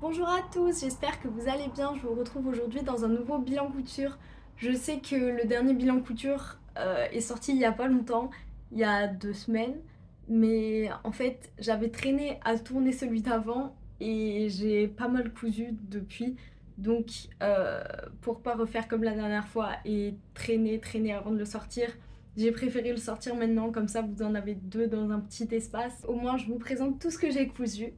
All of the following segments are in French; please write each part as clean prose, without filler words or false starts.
Bonjour à tous, j'espère que vous allez bien. Je vous retrouve aujourd'hui dans un nouveau bilan couture. Je sais que le dernier bilan couture est sorti il y a pas longtemps, il y a 2 semaines, mais en fait j'avais traîné à tourner celui d'avant et j'ai pas mal cousu depuis. Donc pour pas refaire comme la dernière fois et traîner avant de le sortir, j'ai préféré le sortir maintenant, comme ça vous en avez deux dans un petit espace. Au moins je vous présente tout ce que j'ai cousu.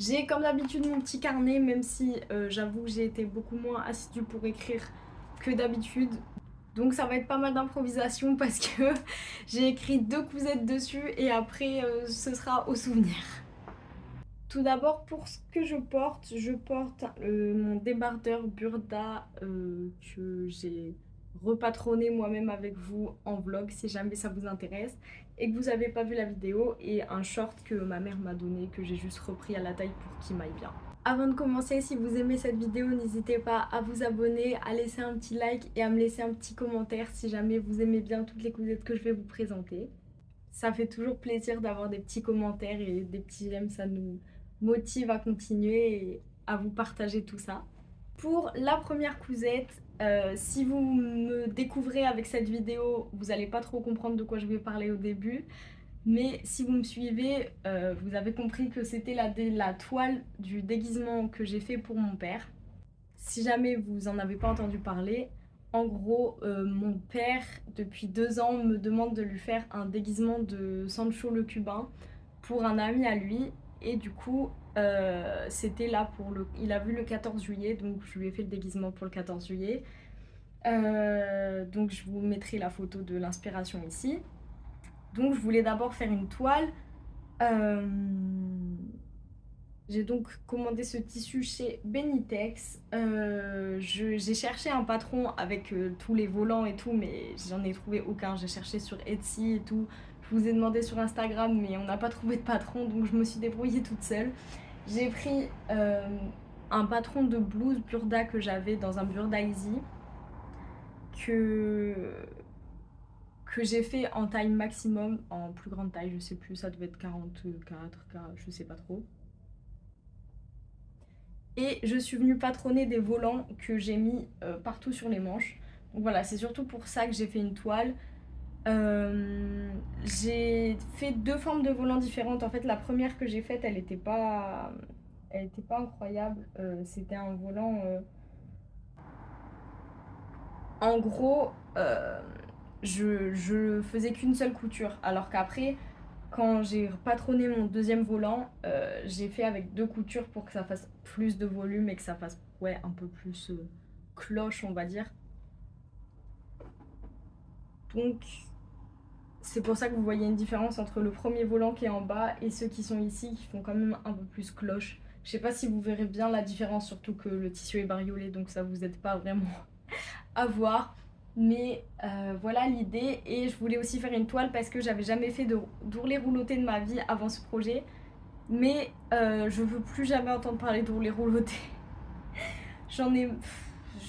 J'ai comme d'habitude mon petit carnet, même si j'avoue que j'ai été beaucoup moins assidue pour écrire que d'habitude. Donc ça va être pas mal d'improvisation parce que j'ai écrit 2 cousettes dessus et après ce sera au souvenir. Tout d'abord pour ce que je porte mon débardeur Burda que j'ai repatronné moi-même avec vous en vlog si jamais ça vous intéresse et que vous n'avez pas vu la vidéo, et un short que ma mère m'a donné que j'ai juste repris à la taille pour qu'il m'aille bien. Avant de commencer, si vous aimez cette vidéo, n'hésitez pas à vous abonner, à laisser un petit like et à me laisser un petit commentaire si jamais vous aimez bien toutes les cousettes que je vais vous présenter. Ça fait toujours plaisir d'avoir des petits commentaires et des petits j'aime, ça nous motive à continuer et à vous partager tout ça. Pour la première cousette, si vous me découvrez avec cette vidéo, vous n'allez pas trop comprendre de quoi je vais parler au début. Mais si vous me suivez, vous avez compris que c'était la toile du déguisement que j'ai fait pour mon père. Si jamais vous en avez pas entendu parler, en gros, mon père, depuis 2 ans, me demande de lui faire un déguisement de Sancho le Cubain pour un ami à lui. Et du coup, c'était là pour le... Il a vu le 14 juillet, donc je lui ai fait le déguisement pour le 14 juillet. Donc je vous mettrai la photo de l'inspiration ici. Donc je voulais d'abord faire une toile. Euh, j'ai donc commandé ce tissu chez Benitex. J'ai cherché un patron avec tous les volants et tout, mais j'en ai trouvé aucun. J'ai cherché sur Etsy et tout. Je vous ai demandé sur Instagram, mais on n'a pas trouvé de patron, donc je me suis débrouillée toute seule. J'ai pris un patron de blouse Burda que j'avais dans un Burda Easy, que, que j'ai fait en taille maximum, en plus grande taille, je sais plus, ça devait être 44, je sais pas trop. Et je suis venue patronner des volants que j'ai mis partout sur les manches. Donc voilà, c'est surtout pour ça que j'ai fait une toile. J'ai fait 2 formes de volants différentes. En fait, la première que j'ai faite, elle était pas incroyable. C'était un volant. En gros, je faisais qu'une seule couture. Alors qu'après, quand j'ai patronné mon deuxième volant, j'ai fait avec 2 coutures pour que ça fasse plus de volume et que ça fasse ouais, un peu plus cloche, on va dire. Donc, c'est pour ça que vous voyez une différence entre le premier volant qui est en bas et ceux qui sont ici qui font quand même un peu plus cloche. Je sais pas si vous verrez bien la différence, surtout que le tissu est bariolé, donc ça vous aide pas vraiment à voir. Mais voilà l'idée. Et je voulais aussi faire une toile parce que j'avais jamais fait d'ourlet rouloté de ma vie avant ce projet. Mais je veux plus jamais entendre parler d'ourlet rouloté. J'en ai...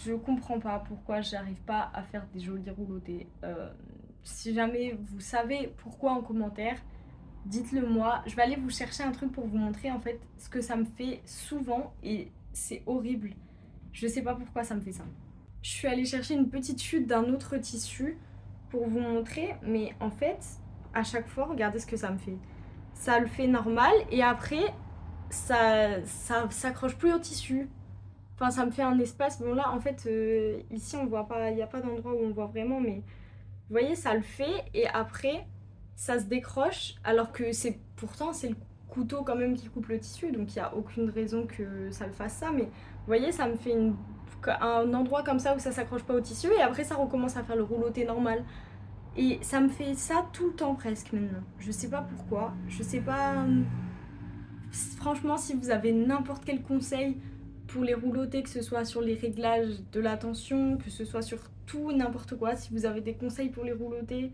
Je comprends pas pourquoi j'arrive pas à faire des jolis roulotés. Si jamais vous savez pourquoi en commentaire, dites-le moi. Je vais aller vous chercher un truc pour vous montrer en fait ce que ça me fait souvent et c'est horrible. Je sais pas pourquoi ça me fait ça. Je suis allée chercher une petite chute d'un autre tissu pour vous montrer, mais en fait, à chaque fois, regardez ce que ça me fait. Ça le fait normal et après, ça s'accroche plus au tissu. Enfin, ça me fait un espace. Bon, là, en fait, ici, on voit pas, il n'y a pas d'endroit où on voit vraiment, mais vous voyez, ça le fait et après, ça se décroche, alors que pourtant, c'est le couteau quand même qui coupe le tissu, donc il n'y a aucune raison que ça le fasse ça, mais vous voyez, ça me fait un endroit comme ça où ça s'accroche pas au tissu et après, ça recommence à faire le rouloté normal. Et ça me fait ça tout le temps presque maintenant. Je sais pas pourquoi, je sais pas. Franchement, si vous avez n'importe quel conseil pour les roulotés, que ce soit sur les réglages de la tension, que ce soit sur tout, n'importe quoi, si vous avez des conseils pour les roulotés,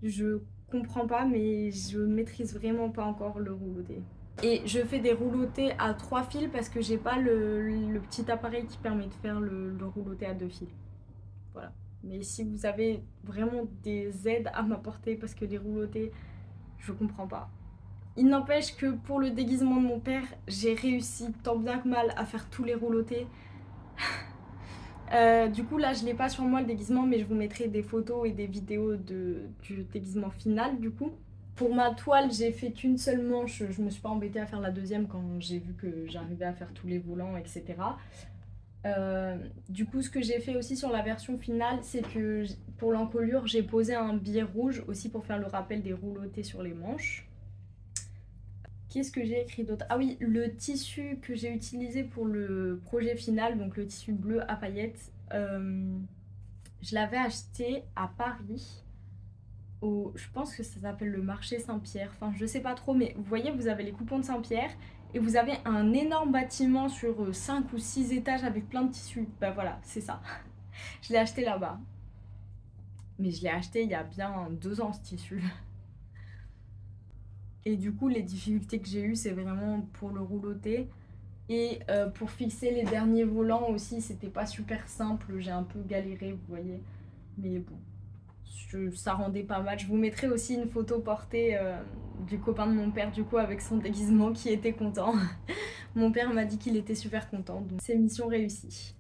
je comprends pas, mais je maîtrise vraiment pas encore le rouloté. Et je fais des roulotés à 3 fils parce que j'ai pas le petit appareil qui permet de faire le rouloté à 2 fils. Voilà. Mais si vous avez vraiment des aides à m'apporter parce que les roulotés, je comprends pas. Il n'empêche que pour le déguisement de mon père, j'ai réussi tant bien que mal à faire tous les roulotés. Du coup là je l'ai pas sur moi le déguisement, mais je vous mettrai des photos et des vidéos du déguisement final du coup. Pour ma toile j'ai fait qu'une seule manche, je me suis pas embêtée à faire la deuxième quand j'ai vu que j'arrivais à faire tous les volants etc. Du coup ce que j'ai fait aussi sur la version finale, c'est que pour l'encolure j'ai posé un billet rouge aussi pour faire le rappel des roulotés sur les manches. Qu'est-ce que j'ai écrit d'autre? Ah oui, le tissu que j'ai utilisé pour le projet final, donc le tissu bleu à paillettes, je l'avais acheté à Paris, je pense que ça s'appelle le marché Saint-Pierre, enfin je sais pas trop, mais vous voyez, vous avez les coupons de Saint-Pierre et vous avez un énorme bâtiment sur 5 ou 6 étages avec plein de tissus. Bah voilà, c'est ça. Je l'ai acheté là-bas. Mais je l'ai acheté il y a bien 2 ans ce tissu. Et du coup, les difficultés que j'ai eues, c'est vraiment pour le rouloté. Et pour fixer les derniers volants aussi, c'était pas super simple, j'ai un peu galéré, vous voyez. Mais bon, ça rendait pas mal. Je vous mettrai aussi une photo portée du copain de mon père, du coup, avec son déguisement qui était content. Mon père m'a dit qu'il était super content, donc c'est mission réussie.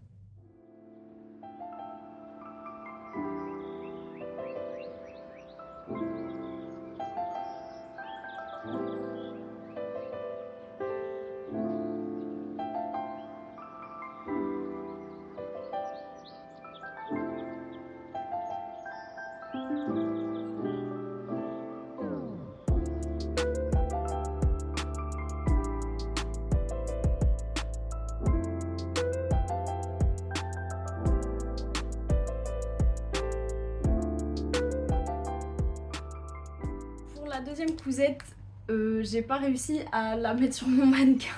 Pour la deuxième cousette, j'ai pas réussi à la mettre sur mon mannequin.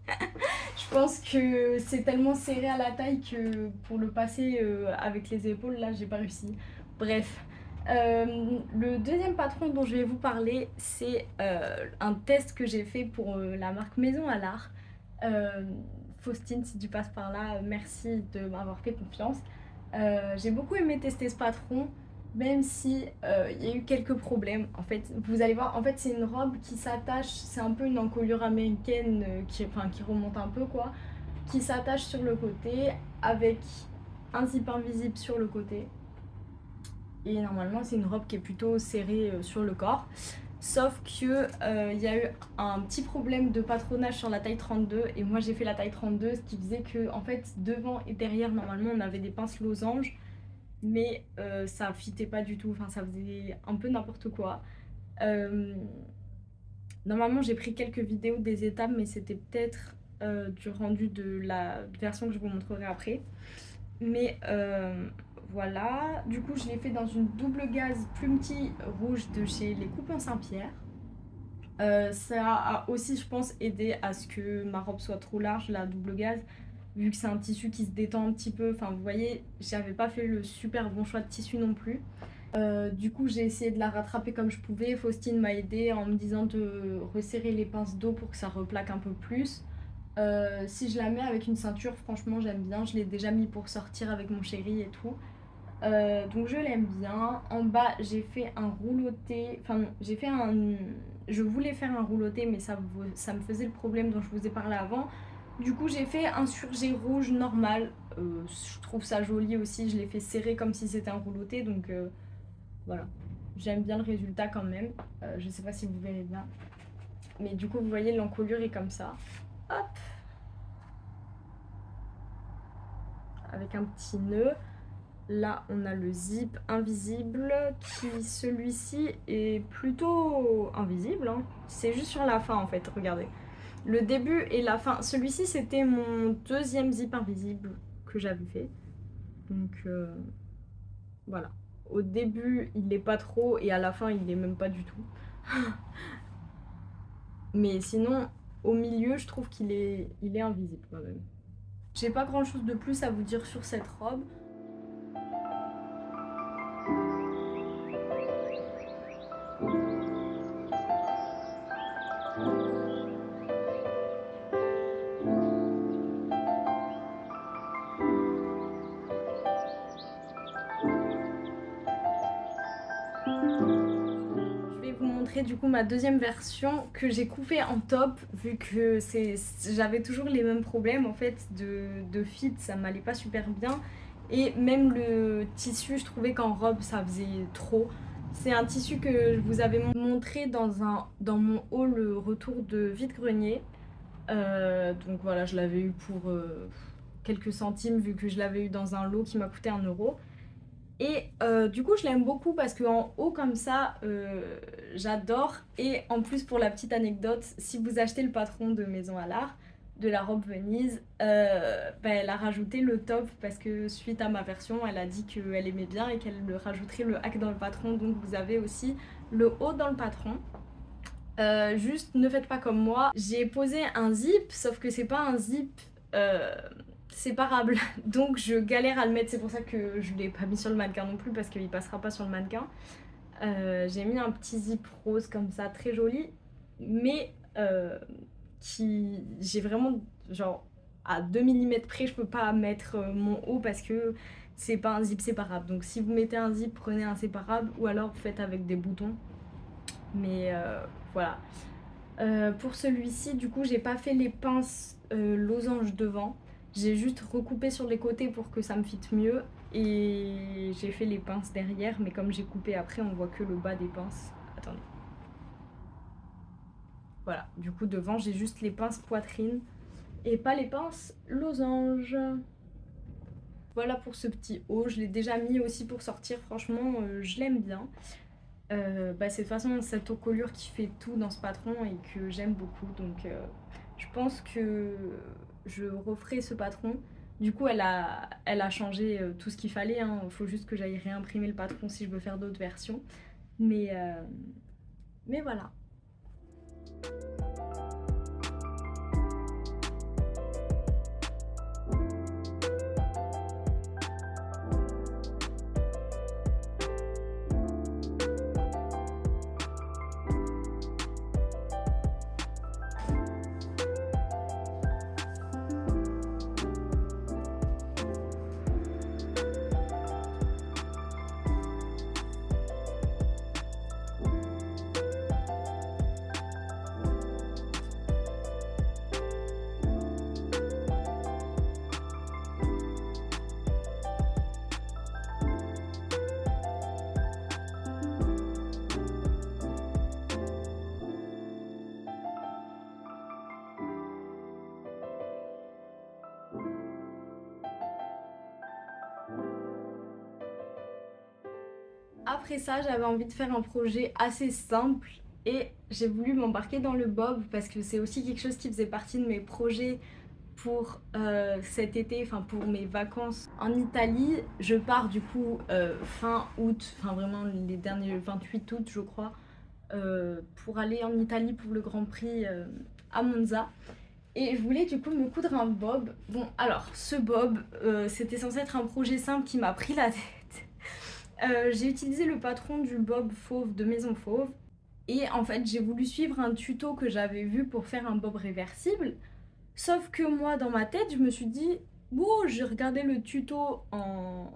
Je pense que c'est tellement serré à la taille que pour le passer avec les épaules, là, j'ai pas réussi. Bref. Le deuxième patron dont je vais vous parler, c'est un test que j'ai fait pour la marque Maison à l'Art. Faustine, si tu passes par là, merci de m'avoir fait confiance. J'ai beaucoup aimé tester ce patron, même si il y a eu quelques problèmes. En fait, vous allez voir, en fait, c'est une robe qui s'attache, c'est un peu une encolure américaine qui remonte un peu, quoi, qui s'attache sur le côté avec un zip invisible sur le côté. Et normalement, c'est une robe qui est plutôt serrée sur le corps. Sauf que y a eu un petit problème de patronage sur la taille 32 et moi j'ai fait la taille 32, ce qui faisait que en fait devant et derrière normalement on avait des pinces losanges, mais ça fitait pas du tout, enfin ça faisait un peu n'importe quoi. Euh, Normalement j'ai pris quelques vidéos des étapes, mais c'était peut-être du rendu de la version que je vous montrerai après. Mais voilà, du coup je l'ai fait dans une double gaze plume petit rouge de chez Les Coupons Saint-Pierre. Ça a aussi, je pense, aidé à ce que ma robe soit trop large, la double gaze, vu que c'est un tissu qui se détend un petit peu. Enfin, vous voyez, j'avais pas fait le super bon choix de tissu non plus. Du coup, j'ai essayé de la rattraper comme je pouvais. Faustine m'a aidé en me disant de resserrer les pinces d'eau pour que ça replaque un peu plus. Si je la mets avec une ceinture, franchement, j'aime bien. Je l'ai déjà mis pour sortir avec mon chéri et tout. Donc je l'aime bien. En bas, j'ai fait un rouloté. Enfin, non, j'ai fait un. Je voulais faire un rouloté, mais ça me faisait le problème dont je vous ai parlé avant. Du coup, j'ai fait un surjet rouge normal. Je trouve ça joli aussi. Je l'ai fait serrer comme si c'était un rouloté. Donc voilà. J'aime bien le résultat quand même. Je sais pas si vous verrez bien. Mais du coup, vous voyez, l'encolure est comme ça. Hop! Avec un petit nœud. Là, on a le zip invisible qui, celui-ci, est plutôt invisible, hein. C'est juste sur la fin, en fait, regardez. Le début et la fin. Celui-ci, c'était mon deuxième zip invisible que j'avais fait. Donc, voilà. Au début, il n'est pas trop et à la fin, il n'est même pas du tout. Mais sinon, au milieu, je trouve il est invisible quand même. J'ai pas grand-chose de plus à vous dire sur cette robe. montrer du coup ma deuxième version que j'ai coupée en top vu que j'avais toujours les mêmes problèmes en fait de fit, ça m'allait pas super bien et même le tissu je trouvais qu'en robe ça faisait trop. C'est un tissu que je vous avais montré dans mon haul retour de vide-grenier. Donc voilà, je l'avais eu pour quelques centimes vu que je l'avais eu dans un lot qui m'a coûté 1 euro. Et du coup, je l'aime beaucoup parce qu'en haut, comme ça, j'adore. Et en plus, pour la petite anecdote, si vous achetez le patron de Maison à l'Art, de la robe Venise, bah, elle a rajouté le top parce que suite à ma version, elle a dit qu'elle aimait bien et qu'elle rajouterait le hack dans le patron. Donc vous avez aussi le haut dans le patron. Juste ne faites pas comme moi. J'ai posé un zip, sauf que c'est pas un zip séparable. Donc je galère à le mettre, c'est pour ça que je l'ai pas mis sur le mannequin non plus parce qu'il passera pas sur le mannequin. J'ai mis un petit zip rose comme ça, très joli, mais j'ai vraiment genre à 2 mm près, je peux pas mettre mon haut parce que c'est pas un zip séparable. Donc si vous mettez un zip, prenez un séparable ou alors faites avec des boutons. Mais voilà. Pour celui-ci, du coup, j'ai pas fait les pinces losange devant. J'ai juste recoupé sur les côtés pour que ça me fitte mieux. Et j'ai fait les pinces derrière, mais comme j'ai coupé après, on voit que le bas des pinces. Attendez. Voilà, du coup, devant, j'ai juste les pinces poitrine et pas les pinces losange. Voilà pour ce petit haut. Je l'ai déjà mis aussi pour sortir. Franchement, je l'aime bien. C'est de toute façon cette encolure qui fait tout dans ce patron et que j'aime beaucoup, donc je pense que je referai ce patron. Du coup elle a changé tout ce qu'il fallait, hein. Il faut juste que j'aille réimprimer le patron si je veux faire d'autres versions, mais voilà. Après ça, j'avais envie de faire un projet assez simple et j'ai voulu m'embarquer dans le bob parce que c'est aussi quelque chose qui faisait partie de mes projets pour cet été, enfin pour mes vacances en Italie. Je pars du coup fin août, enfin vraiment les derniers 28 août je crois, pour aller en Italie pour le Grand Prix à Monza. Et je voulais du coup me coudre un bob. Bon alors ce bob, c'était censé être un projet simple qui m'a pris la tête. J'ai utilisé le patron du bob fauve de Maison Fauve. Et en fait j'ai voulu suivre un tuto que j'avais vu pour faire un bob réversible. Sauf que moi, dans ma tête, je me suis dit, bon, j'ai regardé le tuto en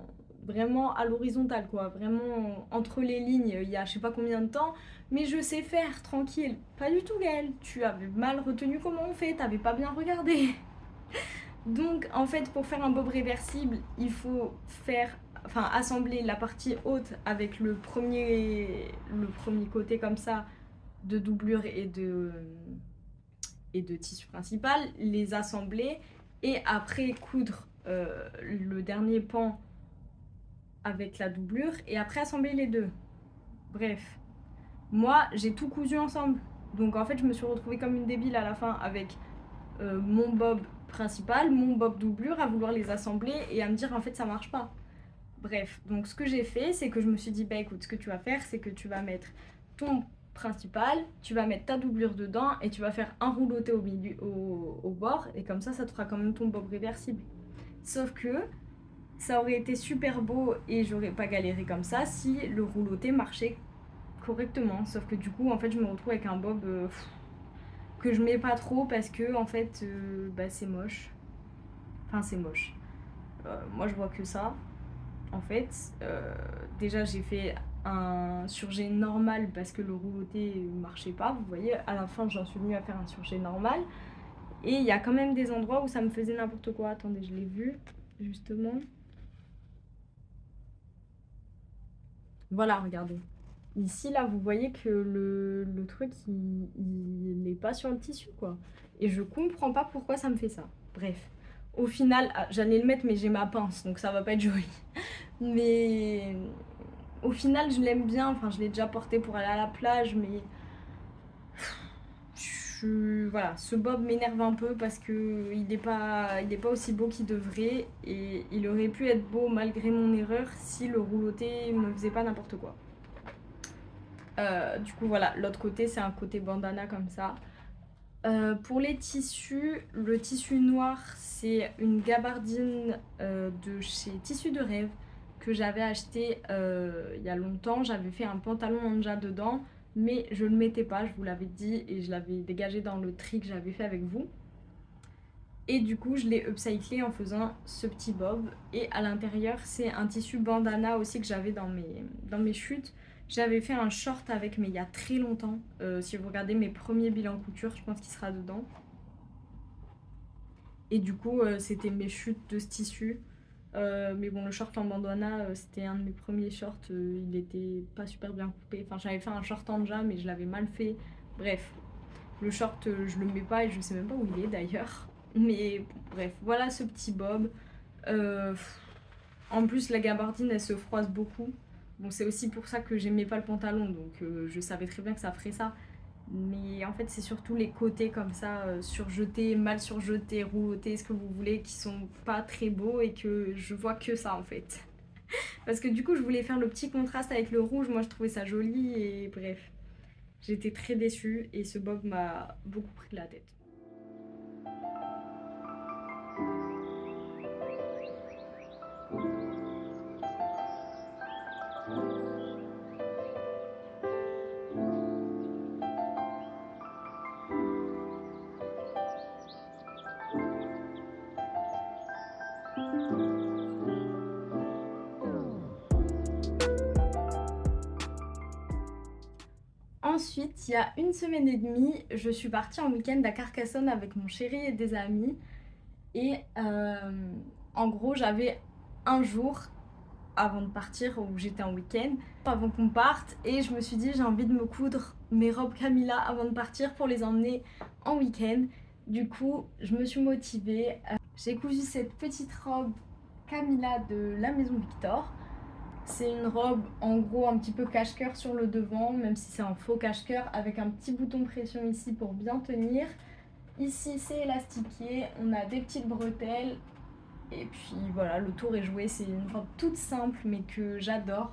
vraiment à l'horizontale, quoi, vraiment entre les lignes, il y a je sais pas combien de temps, mais je sais faire, tranquille. Pas du tout, Gaëlle, tu avais mal retenu comment on fait, t'avais pas bien regardé. Donc, en fait, pour faire un bob réversible, il faut assembler la partie haute avec le premier côté comme ça de doublure et de tissu principal, les assembler et après coudre le dernier pan avec la doublure et après assembler les deux. Bref, moi j'ai tout cousu ensemble. Donc en fait je me suis retrouvée comme une débile à la fin avec mon bob principal, mon bob doublure, à vouloir les assembler et à me dire en fait ça marche pas. Bref, donc ce que j'ai fait c'est que je me suis dit bah écoute, ce que tu vas faire c'est que tu vas mettre ton principal, tu vas mettre ta doublure dedans et tu vas faire un rouloté au milieu, au bord et comme ça te fera quand même ton bob réversible. Sauf que ça aurait été super beau et j'aurais pas galéré comme ça si le rouloté marchait correctement. Sauf que du coup en fait je me retrouve avec un bob que je mets pas trop parce que en fait c'est moche. Enfin c'est moche. Moi je vois que ça. En fait, déjà j'ai fait un surjet normal parce que le rouleauté marchait pas. Vous voyez, à la fin, j'en suis venue à faire un surjet normal. Et il y a quand même des endroits où ça me faisait n'importe quoi. Attendez, je l'ai vu, justement. Voilà, regardez. Ici, là, vous voyez que le truc, il est pas sur le tissu, quoi. Et je comprends pas pourquoi ça me fait ça. Bref. Au final, j'allais le mettre, mais j'ai ma pince, donc ça va pas être joli. Mais au final, je l'aime bien. Enfin, je l'ai déjà porté pour aller à la plage, mais voilà, ce bob m'énerve un peu parce que il est pas aussi beau qu'il devrait et il aurait pu être beau malgré mon erreur si le rouleauté me faisait pas n'importe quoi. Du coup voilà, l'autre côté c'est un côté bandana comme ça. Pour les tissus, le tissu noir c'est une gabardine de chez Tissus de Rêve que j'avais acheté il y a longtemps. J'avais fait un pantalon Anja dedans mais je le mettais pas, je vous l'avais dit et je l'avais dégagé dans le tri que j'avais fait avec vous. Et du coup je l'ai upcyclé en faisant ce petit bob et à l'intérieur c'est un tissu bandana aussi que j'avais dans mes chutes. J'avais fait un short avec mais il y a très longtemps. Si vous regardez mes premiers bilans couture je pense qu'il sera dedans. Et du coup c'était mes chutes de ce tissu. Mais bon le short en bandana c'était un de mes premiers shorts, il était pas super bien coupé. Enfin j'avais fait un short en jam mais je l'avais mal fait. Bref, le short je le mets pas et je sais même pas où il est d'ailleurs. Mais bref, voilà ce petit bob. Euh, En plus, la gabardine, elle se froisse beaucoup. Bon, c'est aussi pour ça que j'aimais pas le pantalon, donc je savais très bien que ça ferait ça. Mais en fait, c'est surtout les côtés comme ça, surjetés, mal surjetés, roulotés, ce que vous voulez, qui sont pas très beaux et que je vois que ça en fait. Parce que du coup, je voulais faire le petit contraste avec le rouge, moi je trouvais ça joli et bref. J'étais très déçue et ce bob m'a beaucoup pris la tête. Ensuite, il y a une semaine et demie, je suis partie en week-end à Carcassonne avec mon chéri et des amis. Et en gros, j'avais un jour avant de partir où j'étais en week-end, avant qu'on parte, et je me suis dit j'ai envie de me coudre mes robes Camilla avant de partir pour les emmener en week-end. Du coup, je me suis motivée. J'ai cousu cette petite robe Camilla de la Maison Victor. C'est une robe en gros un petit peu cache-cœur sur le devant, même si c'est un faux cache-cœur, avec un petit bouton pression ici pour bien tenir. Ici c'est élastiqué, on a des petites bretelles et puis voilà, le tour est joué. C'est une robe toute simple mais que j'adore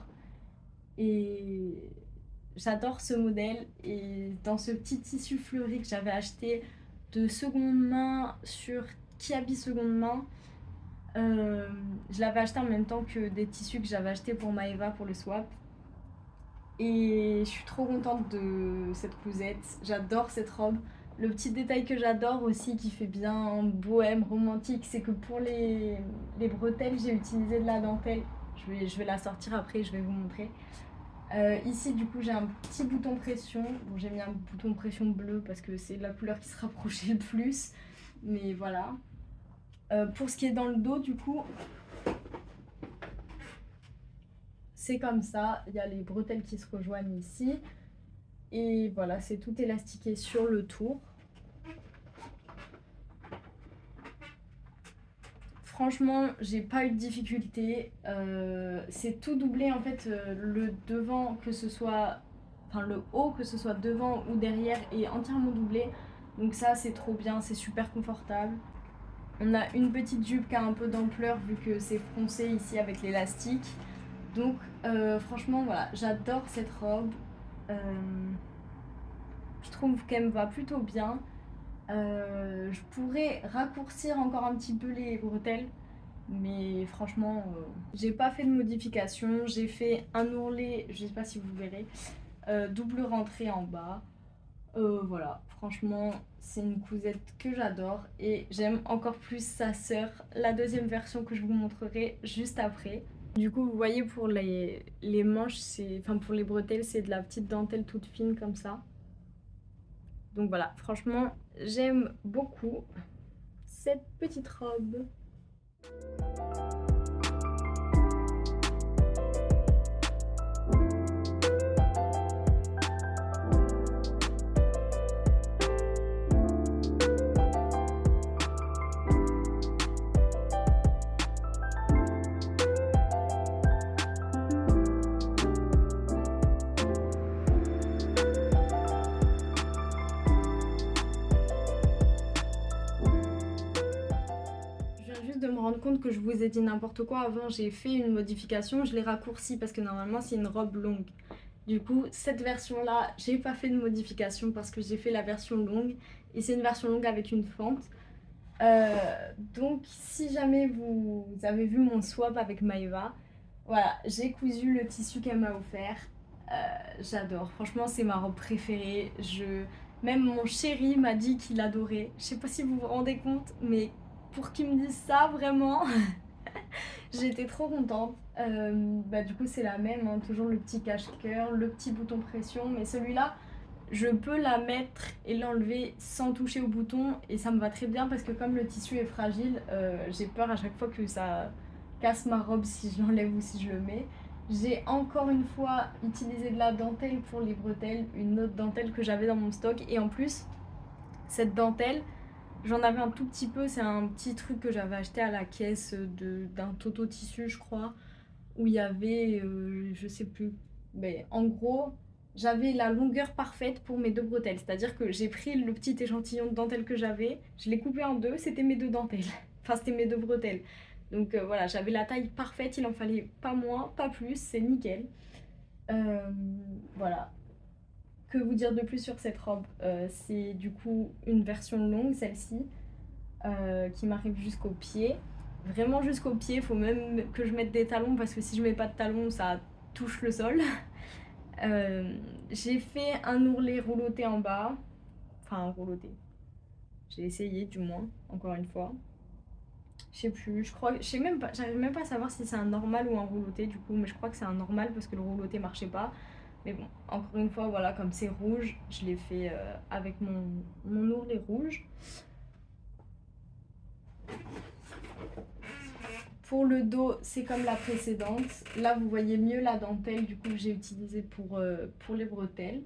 et j'adore ce modèle. Et dans ce petit tissu fleuri que j'avais acheté de seconde main sur Kiabi seconde main, je l'avais acheté en même temps que des tissus que j'avais acheté pour Maeva pour le swap. Et je suis trop contente de cette cousette, j'adore cette robe. Le petit détail que j'adore aussi, qui fait bien bohème, romantique, c'est que pour les bretelles, j'ai utilisé de la dentelle. Je vais la sortir après, je vais vous montrer. Ici, du coup, j'ai un petit bouton pression. Bon, j'ai mis un bouton pression bleu parce que c'est la couleur qui se rapprochait le plus. Mais voilà. Pour ce qui est dans le dos, du coup, c'est comme ça. Il y a les bretelles qui se rejoignent ici. Et voilà, c'est tout élastiqué sur le tour. Franchement, j'ai pas eu de difficulté. C'est tout doublé en fait. Le devant, que ce soit. Enfin, le haut, que ce soit devant ou derrière, est entièrement doublé. Donc, ça, c'est trop bien, c'est super confortable. On a une petite jupe qui a un peu d'ampleur vu que c'est froncé ici avec l'élastique. Donc, franchement, voilà, j'adore cette robe. Euh, je trouve qu'elle me va plutôt bien. Je pourrais raccourcir encore un petit peu les bretelles, mais franchement, j'ai pas fait de modification. J'ai fait un ourlet, je sais pas si vous verrez, double rentrée en bas. Voilà, franchement, c'est une cousette que j'adore et j'aime encore plus sa sœur, la deuxième version que je vous montrerai juste après. Du coup, vous voyez, pour les manches, enfin pour les bretelles, c'est de la petite dentelle toute fine comme ça. Donc voilà, franchement, j'aime beaucoup cette petite robe. Je viens juste de me rendre compte que je vous ai dit n'importe quoi avant, j'ai fait une modification, je l'ai raccourcie parce que normalement c'est une robe longue. Du coup, cette version-là, j'ai pas fait de modification parce que j'ai fait la version longue et c'est une version longue avec une fente. Euh, donc, si jamais vous avez vu mon swap avec Maeva, voilà, j'ai cousu le tissu qu'elle m'a offert. J'adore, franchement, c'est ma robe préférée. Même mon chéri m'a dit qu'il adorait. Je sais pas si vous vous rendez compte, mais pour qu'il me dise ça, vraiment, j'étais trop contente. Du coup, c'est la même, hein, toujours le petit cache-cœur, le petit bouton pression, mais celui-là, je peux la mettre et l'enlever sans toucher au bouton et ça me va très bien parce que comme le tissu est fragile, j'ai peur à chaque fois que ça casse ma robe si je l'enlève ou si je le mets. J'ai encore une fois utilisé de la dentelle pour les bretelles, une autre dentelle que j'avais dans mon stock et en plus cette dentelle, j'en avais un tout petit peu, c'est un petit truc que j'avais acheté à la caisse d'un Toto tissu je crois, où il y avait, je sais plus, mais en gros, j'avais la longueur parfaite pour mes deux bretelles. C'est-à-dire que j'ai pris le petit échantillon de dentelle que j'avais, je l'ai coupé en deux, c'était mes deux dentelles. Enfin, c'était mes deux bretelles. Donc voilà, j'avais la taille parfaite, il en fallait pas moins, pas plus, c'est nickel. Euh, voilà. Que vous dire de plus sur cette robe? C'est du coup une version longue, celle-ci, qui m'arrive jusqu'au pied. Vraiment jusqu'au pied, il faut même que je mette des talons parce que si je mets pas de talons, ça touche le sol. J'ai fait un ourlet rouloté en bas. Enfin, rouloté. J'ai essayé du moins, encore une fois. Je sais plus, je sais même pas, j'arrive même pas à savoir si c'est un normal ou un rouloté du coup, mais je crois que c'est un normal parce que le rouloté marchait pas. Mais bon, encore une fois, voilà, comme c'est rouge, je l'ai fait avec mon ourlet rouge. Pour le dos, c'est comme la précédente. Là, vous voyez mieux la dentelle du coup que j'ai utilisée pour les bretelles.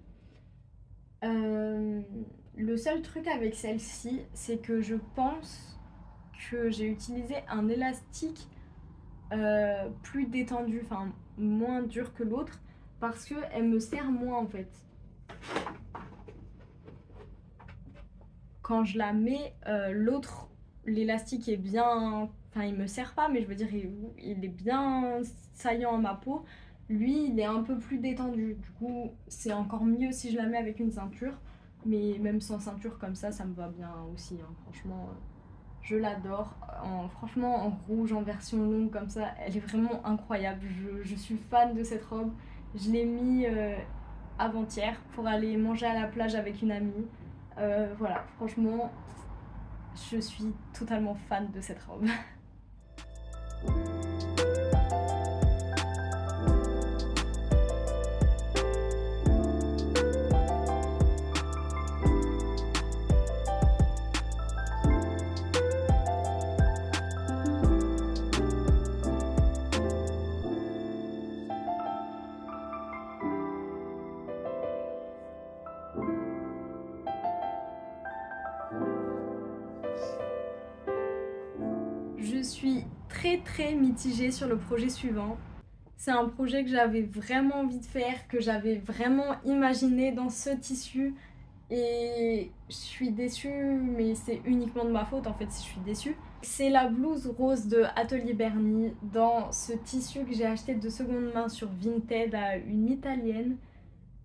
Euh, le seul truc avec celle-ci, c'est que je pense que j'ai utilisé un élastique plus détendu, enfin moins dur que l'autre, parce qu'elle me serre moins en fait. Quand je la mets, l'autre, l'élastique est bien. Enfin, il me serre pas, mais je veux dire, il est bien saillant à ma peau. Lui, il est un peu plus détendu. Du coup, c'est encore mieux si je la mets avec une ceinture. Mais même sans ceinture comme ça me va bien aussi, hein. Franchement, je l'adore. Franchement, en rouge, en version longue comme ça, elle est vraiment incroyable. Je suis fan de cette robe. Je l'ai mis avant-hier pour aller manger à la plage avec une amie. Voilà, franchement, je suis totalement fan de cette robe. Je suis très mitigée sur le projet suivant. C'est un projet que j'avais vraiment envie de faire, que j'avais vraiment imaginé dans ce tissu. Et je suis déçue, mais c'est uniquement de ma faute en fait si je suis déçue. C'est la blouse rose de Atelier Berni dans ce tissu que j'ai acheté de seconde main sur Vinted à une italienne.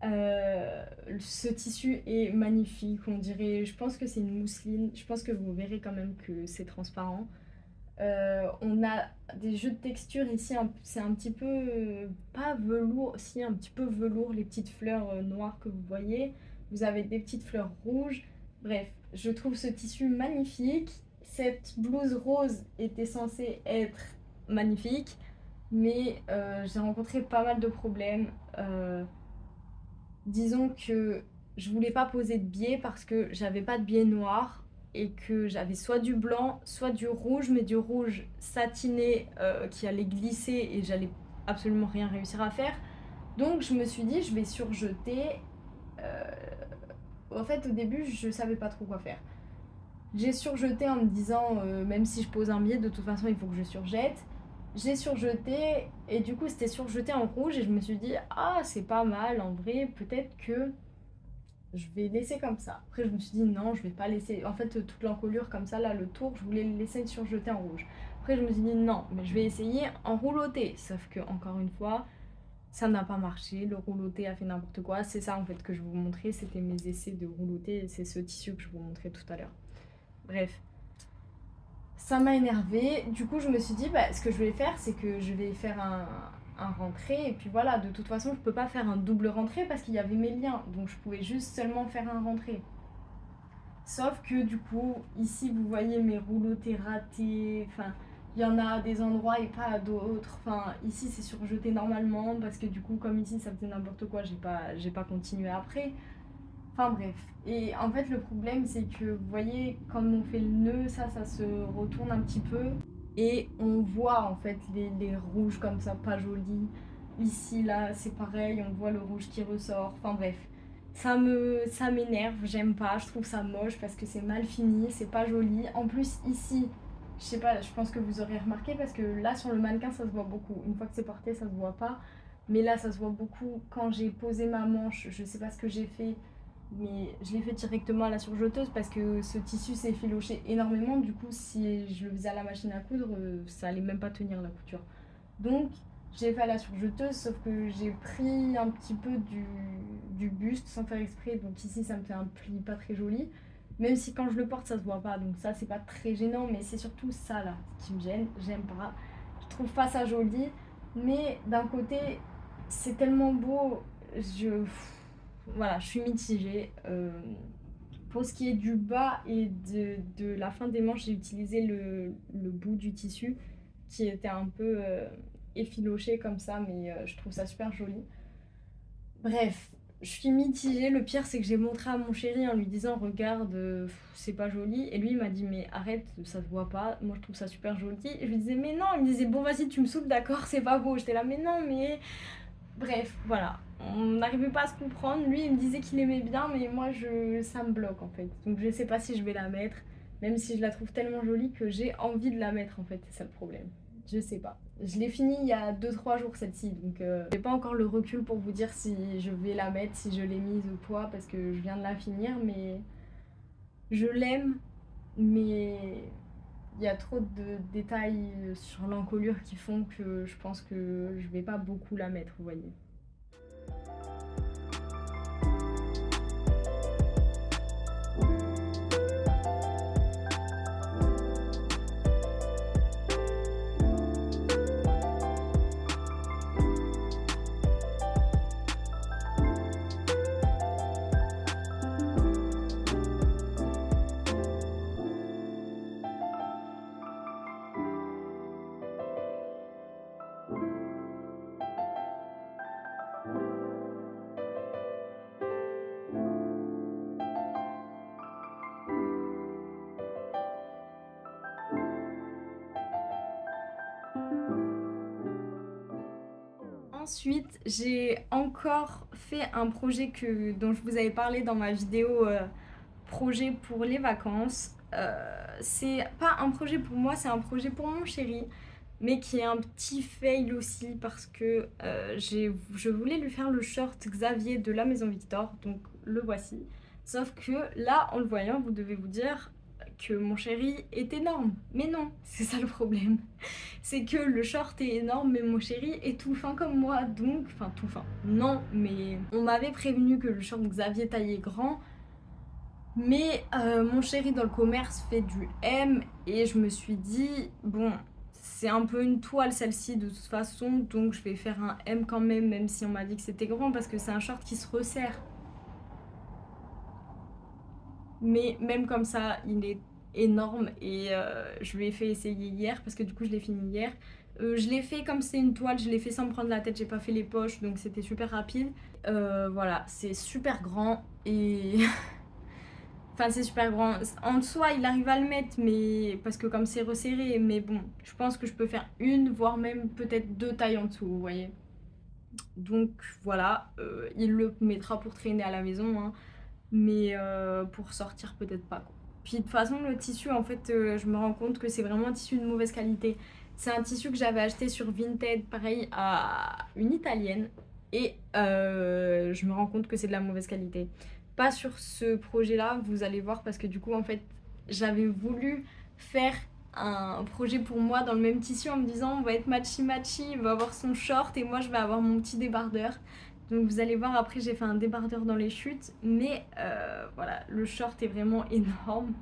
Ce tissu est magnifique, on dirait, je pense que c'est une mousseline, je pense que vous verrez quand même que c'est transparent. On a des jeux de texture ici, c'est un petit peu, pas velours, si un petit peu velours, les petites fleurs noires que vous voyez. Vous avez des petites fleurs rouges. Bref, je trouve ce tissu magnifique. Cette blouse rose était censée être magnifique. mais j'ai rencontré pas mal de problèmes. Disons que je voulais pas poser de biais parce que j'avais pas de biais noir et que j'avais soit du blanc, soit du rouge, mais du rouge satiné qui allait glisser et j'allais absolument rien réussir à faire. Donc je me suis dit, je vais surjeter. Euh, En fait, au début, je savais pas trop quoi faire. J'ai surjeté en me disant, même si je pose un biais, de toute façon, il faut que je surjette. J'ai surjeté et du coup, c'était surjeté en rouge et je me suis dit, ah, c'est pas mal en vrai, peut-être que je vais laisser comme ça. Après, je me suis dit, non, je vais pas laisser. En fait, toute l'encolure comme ça, là, le tour, je voulais le laisser surjeter en rouge. Après, je me suis dit, non, mais je vais essayer en rouloté. Sauf que, encore une fois, ça n'a pas marché, le rouloté a fait n'importe quoi. C'est ça en fait que je vous montrais, c'était mes essais de rouloté, c'est ce tissu que je vous montrais tout à l'heure. Bref, ça m'a énervé. Du coup, je me suis dit, bah, ce que je vais faire, c'est que je vais faire un rentré. Et puis voilà, de toute façon, je peux pas faire un double rentré parce qu'il y avait mes liens. Donc, je pouvais juste seulement faire un rentré. Sauf que du coup, ici, vous voyez mes roulotés ratés. Enfin, il y en a à des endroits et pas à d'autres. Enfin, ici, c'est surjeté normalement parce que du coup, comme ici, ça faisait n'importe quoi, j'ai pas continué après. Enfin bref. Et en fait, le problème, c'est que vous voyez, quand on fait le nœud, ça se retourne un petit peu. Et on voit en fait les rouges comme ça, pas jolis. Ici, là, c'est pareil, on voit le rouge qui ressort. Enfin bref. Ça m'énerve, j'aime pas, je trouve ça moche parce que c'est mal fini, c'est pas joli. En plus, ici, je sais pas, je pense que vous aurez remarqué parce que là, sur le mannequin, ça se voit beaucoup. Une fois que c'est porté, ça se voit pas. Mais là, ça se voit beaucoup. Quand j'ai posé ma manche, je sais pas ce que j'ai fait, mais je l'ai fait directement à la surjeteuse parce que ce tissu s'est effiloché énormément. Du coup, si je le faisais à la machine à coudre, ça allait même pas tenir la couture. Donc, j'ai fait à la surjeteuse, sauf que j'ai pris un petit peu du buste sans faire exprès. Donc ici, ça me fait un pli pas très joli. Même si quand je le porte, ça se voit pas. Donc ça, c'est pas très gênant. Mais c'est surtout ça, là, qui me gêne. J'aime pas. Je trouve pas ça joli. Mais d'un côté, c'est tellement beau. Je... Voilà, je suis mitigée. Pour ce qui est du bas et de la fin des manches, j'ai utilisé le bout du tissu qui était un peu effiloché comme ça, mais je trouve ça super joli. Bref, je suis mitigée. Le pire, c'est que j'ai montré à mon chéri en lui disant, regarde, c'est pas joli. Et lui, il m'a dit, mais arrête, ça se voit pas. Moi, je trouve ça super joli. Et je lui disais, mais non. Il me disait, bon, vas-y, tu me saoules, d'accord, c'est pas beau. J'étais là, mais non, mais. Bref, voilà. On n'arrivait pas à se comprendre. Lui, il me disait qu'il aimait bien, mais moi, ça me bloque en fait. Donc, je sais pas si je vais la mettre, même si je la trouve tellement jolie que j'ai envie de la mettre en fait. C'est ça le problème. Je sais pas. Je l'ai finie il y a 2-3 jours celle-ci, donc j'ai pas encore le recul pour vous dire si je vais la mettre, si je l'ai mise ou quoi, parce que je viens de la finir, mais je l'aime, mais il y a trop de détails sur l'encolure qui font que je pense que je vais pas beaucoup la mettre, vous voyez. Ensuite, j'ai encore fait un projet dont je vous avais parlé dans ma vidéo projet pour les vacances. C'est pas un projet pour moi, c'est un projet pour mon chéri, mais qui est un petit fail aussi parce que je voulais lui faire le short Xavier de la Maison Victor, donc le voici. Sauf que là, en le voyant, vous devez vous dire que mon chéri est énorme. Mais non, c'est ça le problème. C'est que le short est énorme, mais mon chéri est tout fin comme moi, donc... Enfin, tout fin. Non, mais on m'avait prévenu que le short Xavier taillait grand, mais mon chéri dans le commerce fait du M, et je me suis dit, bon, c'est un peu une toile celle-ci de toute façon, donc je vais faire un M quand même, même si on m'a dit que c'était grand, parce que c'est un short qui se resserre. Mais même comme ça, il est énorme et je lui ai fait essayer hier parce que du coup je l'ai fini hier. Je l'ai fait comme c'est une toile, je l'ai fait sans me prendre la tête, j'ai pas fait les poches, donc c'était super rapide. Voilà, c'est super grand et... Enfin, c'est super grand. En soi, il arrive à le mettre, mais parce que comme c'est resserré, mais bon, je pense que je peux faire une, voire même peut-être deux tailles en dessous, vous voyez. Donc voilà, il le mettra pour traîner à la maison, hein, mais pour sortir peut-être pas, quoi. Puis de toute façon, le tissu, en fait, je me rends compte que c'est vraiment un tissu de mauvaise qualité. C'est un tissu que j'avais acheté sur Vinted, pareil, à une italienne, et je me rends compte que c'est de la mauvaise qualité. Pas sur ce projet-là, vous allez voir, parce que du coup, en fait, j'avais voulu faire un projet pour moi dans le même tissu en me disant on va être matchy-matchy, il va avoir son short et moi je vais avoir mon petit débardeur. Donc vous allez voir, après j'ai fait un débardeur dans les chutes, mais voilà, le short est vraiment énorme.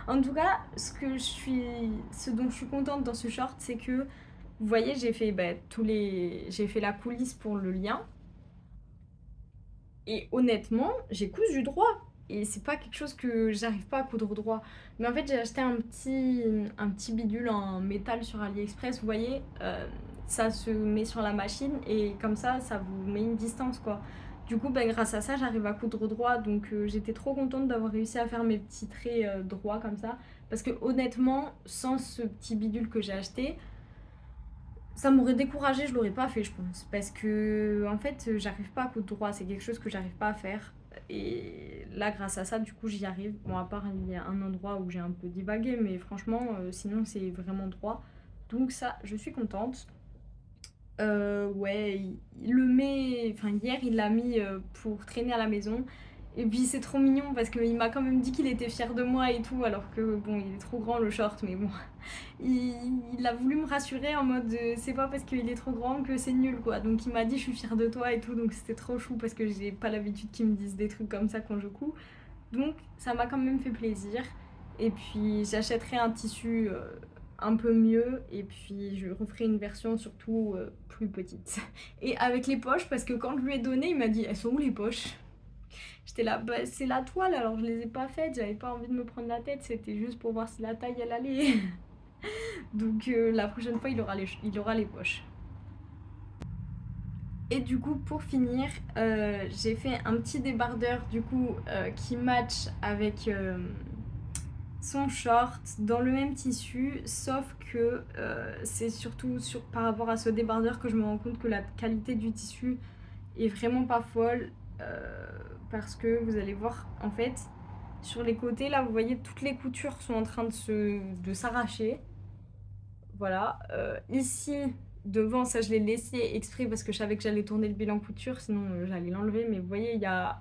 En tout cas, ce dont je suis contente dans ce short, c'est que vous voyez, j'ai fait j'ai fait la coulisse pour le lien. Et honnêtement, j'ai cousu droit. Et c'est pas quelque chose que j'arrive pas à coudre droit. Mais en fait, j'ai acheté un petit bidule en métal sur AliExpress. Vous voyez, ça se met sur la machine et comme ça vous met une distance, quoi. Du coup, ben, grâce à ça, j'arrive à coudre droit. Donc j'étais trop contente d'avoir réussi à faire mes petits traits droits comme ça. Parce que honnêtement, sans ce petit bidule que j'ai acheté, ça m'aurait découragée, je l'aurais pas fait, je pense. Parce que, en fait, j'arrive pas à coudre droit, c'est quelque chose que j'arrive pas à faire. Et là, grâce à ça, du coup, j'y arrive. Bon, à part, il y a un endroit où j'ai un peu divagué, mais franchement, sinon, c'est vraiment droit. Donc, ça, je suis contente. Ouais, il le met. Enfin, hier, il l'a mis pour traîner à la maison. Et puis, c'est trop mignon parce qu'il m'a quand même dit qu'il était fier de moi et tout, alors que, bon, il est trop grand le short, mais bon il a voulu me rassurer en mode c'est pas parce qu'il est trop grand que c'est nul, quoi. Donc il m'a dit je suis fière de toi et tout, donc c'était trop chou parce que j'ai pas l'habitude qu'ils me disent des trucs comme ça quand je couds. Donc ça m'a quand même fait plaisir. Et puis j'achèterai un tissu un peu mieux et puis je referai une version surtout plus petite. Et avec les poches, parce que quand je lui ai donné, il m'a dit elles sont où les poches? J'étais là, bah, c'est la toile, alors je les ai pas faites, j'avais pas envie de me prendre la tête, c'était juste pour voir si la taille elle allait. Donc la prochaine fois, il aura les poches. Et du coup, pour finir, j'ai fait un petit débardeur du coup qui match avec son short dans le même tissu, sauf que c'est surtout par rapport à ce débardeur que je me rends compte que la qualité du tissu est vraiment pas folle parce que vous allez voir en fait sur les côtés là, vous voyez toutes les coutures sont en train de s'arracher. Voilà. Ici, devant, ça je l'ai laissé exprès parce que je savais que j'allais tourner le bilan couture, sinon j'allais l'enlever. Mais vous voyez, il y a,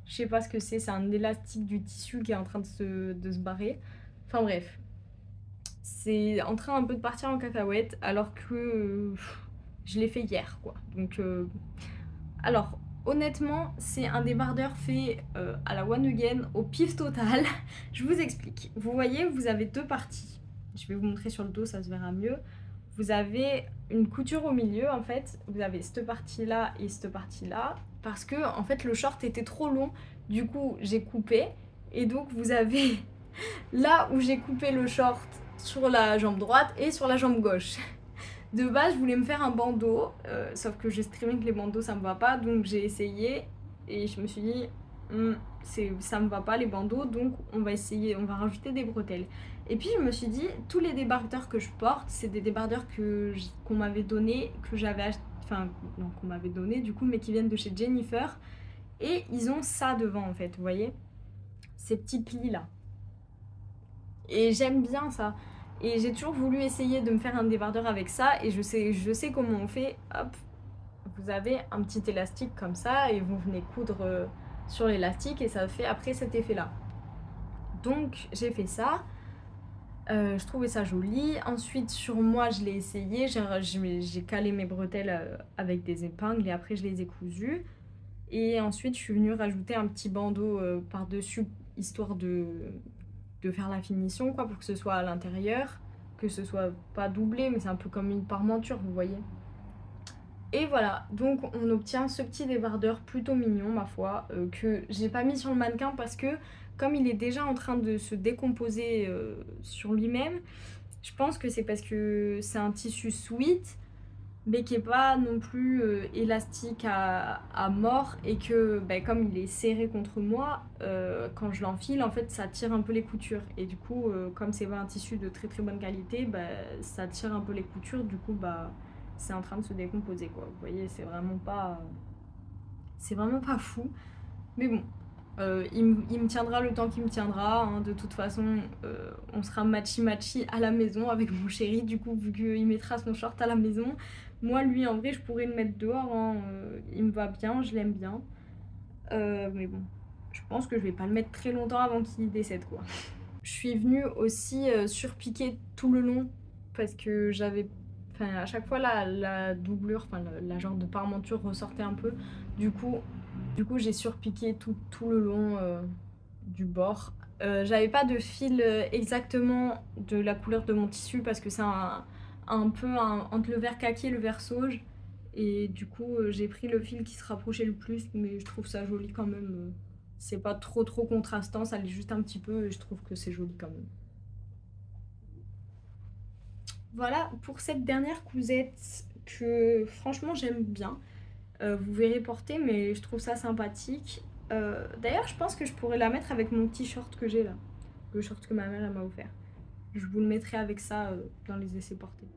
je sais pas ce que c'est un élastique du tissu qui est en train de se barrer. Enfin bref, c'est en train un peu de partir en cacahuète alors que je l'ai fait hier, quoi. Donc, alors, honnêtement, c'est un débardeur fait à la One Again, au pif total. Je vous explique. Vous voyez, vous avez deux parties. Je vais vous montrer sur le dos, ça se verra mieux. Vous avez une couture au milieu, en fait. Vous avez cette partie-là et cette partie-là. Parce que, en fait, le short était trop long. Du coup, j'ai coupé. Et donc, vous avez là où j'ai coupé le short sur la jambe droite et sur la jambe gauche. De base, je voulais me faire un bandeau, sauf que j'ai très bien que les bandeaux ça me va pas, donc j'ai essayé et je me suis dit ça me va pas les bandeaux, donc on va essayer, on va rajouter des bretelles. Et puis je me suis dit, tous les débardeurs que je porte, c'est des débardeurs qu'on m'avait donné, que j'avais acheté, enfin non qu'on m'avait donné du coup, mais qui viennent de chez Jennifer, et ils ont ça devant en fait, vous voyez, ces petits plis là. Et j'aime bien ça. Et j'ai toujours voulu essayer de me faire un débardeur avec ça. Et je sais comment on fait. Hop, vous avez un petit élastique comme ça. Et vous venez coudre sur l'élastique. Et ça fait après cet effet-là. Donc j'ai fait ça. Je trouvais ça joli. Ensuite, sur moi, je l'ai essayé. J'ai calé mes bretelles avec des épingles. Et après, je les ai cousues. Et ensuite, je suis venue rajouter un petit bandeau par-dessus. Histoire de faire la finition, quoi, pour que ce soit à l'intérieur, que ce soit pas doublé, mais c'est un peu comme une parmenture, vous voyez. Et voilà, donc on obtient ce petit débardeur plutôt mignon, ma foi, que j'ai pas mis sur le mannequin parce que comme il est déjà en train de se décomposer sur lui-même, Je pense que c'est parce que c'est un tissu sweat, mais qui est pas non plus élastique à mort et que comme il est serré contre moi, quand je l'enfile, en fait, ça tire un peu les coutures. Et du coup, comme c'est pas un tissu de très très bonne qualité, ça tire un peu les coutures. Du coup, c'est en train de se décomposer, quoi. Vous voyez, c'est vraiment pas fou. Mais bon, il me tiendra le temps qu'il me tiendra, hein. De toute façon, on sera matchy-matchy à la maison avec mon chéri, du coup, vu qu'il mettra son short à la maison. Moi, lui, en vrai, je pourrais le mettre dehors, hein. Il me va bien, je l'aime bien. Mais bon, je pense que je vais pas le mettre très longtemps avant qu'il décède, quoi. Je suis venue aussi surpiquer tout le long parce que j'avais. Enfin, à chaque fois, la doublure, enfin, la genre de parmenture ressortait un peu. Du coup, j'ai surpiqué tout le long du bord. J'avais pas de fil exactement de la couleur de mon tissu parce que c'est un peu entre le vert kaki et le vert sauge. Et du coup, j'ai pris le fil qui se rapprochait le plus, mais je trouve ça joli quand même. C'est pas trop contrastant, ça l'est juste un petit peu et je trouve que c'est joli quand même. Voilà pour cette dernière cousette que franchement j'aime bien. Vous verrez porter, mais je trouve ça sympathique. D'ailleurs, je pense que je pourrais la mettre avec mon petit short que j'ai là. Le short que ma mère elle m'a offert. Je vous le mettrai avec ça dans les essais portés.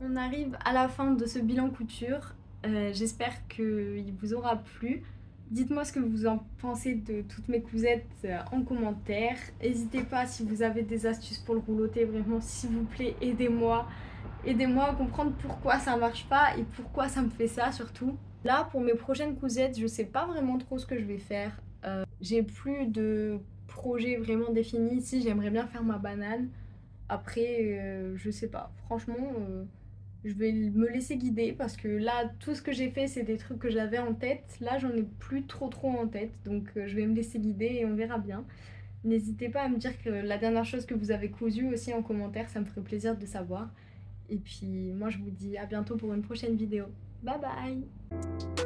On arrive à la fin de ce bilan couture. J'espère qu'il vous aura plu. Dites-moi ce que vous en pensez de toutes mes cousettes en commentaire. N'hésitez pas si vous avez des astuces pour le rouloter, vraiment s'il vous plaît, aidez-moi. Aidez-moi à comprendre pourquoi ça marche pas et pourquoi ça me fait ça surtout. Là, pour mes prochaines cousettes, je sais pas vraiment trop ce que je vais faire. J'ai plus de projet vraiment défini. Si j'aimerais bien faire ma banane. Après, je sais pas. Franchement, je vais me laisser guider parce que là, tout ce que j'ai fait, c'est des trucs que j'avais en tête. Là, j'en ai plus trop en tête. Donc, je vais me laisser guider et on verra bien. N'hésitez pas à me dire que la dernière chose que vous avez cousu aussi en commentaire, ça me ferait plaisir de savoir. Et puis, moi, je vous dis à bientôt pour une prochaine vidéo. Bye bye!